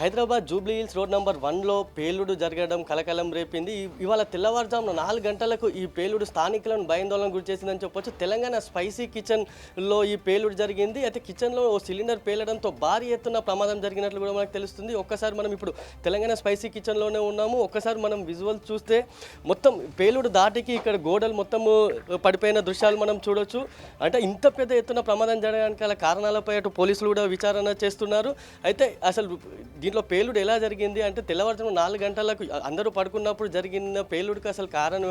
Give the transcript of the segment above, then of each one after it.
Hyderabad Jubilee Hills road number 1లో పేలుడు జరగడం కలకలం రేపింది. ఇవాళ తెల్లవారుజామున 4 గంటలకు ఈ పేలుడు స్థానికులను భయాందోళన గురి చేసిందని చెప్పొచ్చు. తెలంగాణ స్పైసీ కిచెన్లో ఈ పేలుడు జరిగింది. అయితే కిచెన్లో ఓ సిలిండర్ పేలడంతో భారీ ఎత్తున ప్రమాదం జరిగినట్లు కూడా మనకు తెలుస్తుంది. ఒక్కసారి మనం ఇప్పుడు తెలంగాణ స్పైసీ కిచెన్లోనే ఉన్నాము. ఒక్కసారి మనం విజువల్ చూస్తే మొత్తం పేలుడు దాటికి ఇక్కడ గోడలు మొత్తము పడిపోయిన దృశ్యాలు మనం చూడొచ్చు. అంటే ఇంత పెద్ద ఎత్తున ప్రమాదం జరగడానికి గల కారణాలపై అటు పోలీసులు కూడా విచారణ చేస్తున్నారు. అయితే అసలు దీంట్లో పేలుడు ఎలా జరిగింది అంటే తెల్లవారుజామున 4 గంటలకు అందరూ పడుకున్నప్పుడు జరిగిన పేలుడుకి అసలు కారణం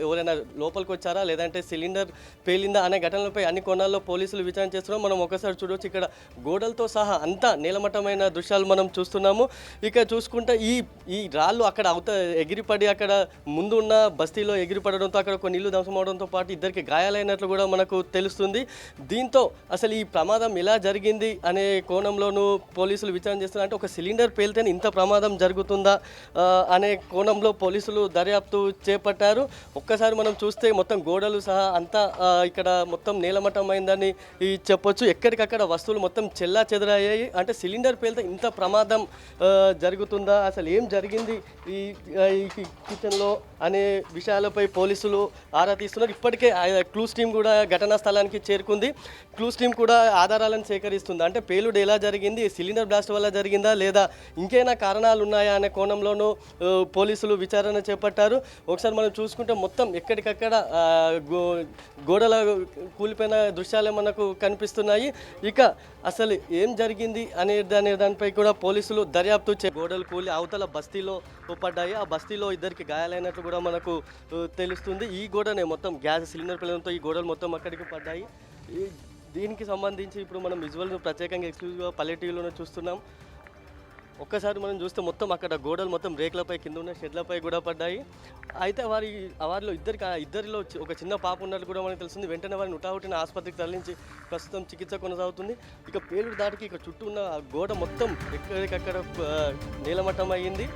ఎవరైనా లోపలికి వచ్చారా లేదంటే సిలిండర్ పేలిందా అనే ఘటనలపై అన్ని కోణాల్లో పోలీసులు విచారణ చేస్తున్నాం. మనం ఒకసారి చూడవచ్చు, ఇక్కడ గోడలతో సహా అంతా నీలమట్టమైన దృశ్యాలు మనం చూస్తున్నాము. ఇక చూసుకుంటే ఈ రాళ్ళు అక్కడ ఎగిరిపడి అక్కడ ముందు ఉన్న బస్తీలో ఎగిరిపడడంతో అక్కడ కొన్ని ఇల్లు ధ్వంసం అవడంతో పాటు ఇద్దరికి గాయాలైనట్లు కూడా మనకు తెలుస్తుంది. దీంతో అసలు ఈ ప్రమాదం ఎలా జరిగింది అనే కోణంలోనూ పోలీసులు విచారణ చేస్తున్నారు. అంటే ఒక సిలిండర్ పేలితేనే ఇంత ప్రమాదం జరుగుతుందా అనే కోణంలో పోలీసులు దర్యాప్తు చేపట్టారు. ఒక్కసారి మనం చూస్తే మొత్తం గోడలు సహా అంతా ఇక్కడ మొత్తం నీలమట్టమైందని చెప్పొచ్చు. ఎక్కడికక్కడ వస్తువులు మొత్తం చెల్లా చెదరయ్యాయి. అంటే సిలిండర్ పేలితే ఇంత ప్రమాదం జరుగుతుందా, అసలు ఏం జరిగింది ఈ కిచెన్లో అనే విషయాలపై పోలీసులు ఆరా తీస్తున్నారు. ఇప్పటికే క్లూస్ టీం కూడా ఘటనా స్థలానికి చేరుకుంది. క్లూస్ టీం కూడా ఆధారాలను సేకరిస్తుంది. అంటే పేలుడు ఎలా జరిగింది, సిలిండర్ బ్లాస్ట్ వల్ల జరిగిందా లేదా ఇంకైనా కారణాలు ఉన్నాయా అనే కోణంలోనూ పోలీసులు విచారణ చేపట్టారు. ఒకసారి మనం చూసుకుంటే మొత్తం ఎక్కడికక్కడ గోడల కూలిపోయిన దృశ్యాలే మనకు కనిపిస్తున్నాయి. ఇక అసలు ఏం జరిగింది అనే దానిపై కూడా పోలీసులు దర్యాప్తు గోడలు కూలి అవతల బస్తీలో పడ్డాయి. ఆ బస్తీలో ఇద్దరికి గాయాలైనట్లు కూడా మనకు తెలుస్తుంది. ఈ గోడనే మొత్తం గ్యాస్ సిలిండర్ పిల్లలతో ఈ గోడలు మొత్తం అక్కడికి పడ్డాయి. దీనికి సంబంధించి ఇప్పుడు మనం విజువల్ ప్రత్యేకంగా ఎక్స్క్లూజివ్గా పల్లె టీవీలోనే చూస్తున్నాం. ఒక్కసారి మనం చూస్తే మొత్తం అక్కడ గోడలు మొత్తం రేకులపై కింద ఉన్న షెడ్లపై కూడా పడ్డాయి. అయితే వారిలో ఇద్దరిలో ఒక చిన్న పాప ఉన్నట్లు కూడా మనకు తెలుస్తుంది. వెంటనే వారిని హుటాహుటిన ఆసుపత్రికి తరలించి ప్రస్తుతం చికిత్స కొనసాగుతుంది. ఇక పేలుడు దాటికి ఇక చుట్టూ ఉన్న గోడ మొత్తం ఎక్కడికక్కడ నీలమట్టం అయ్యింది.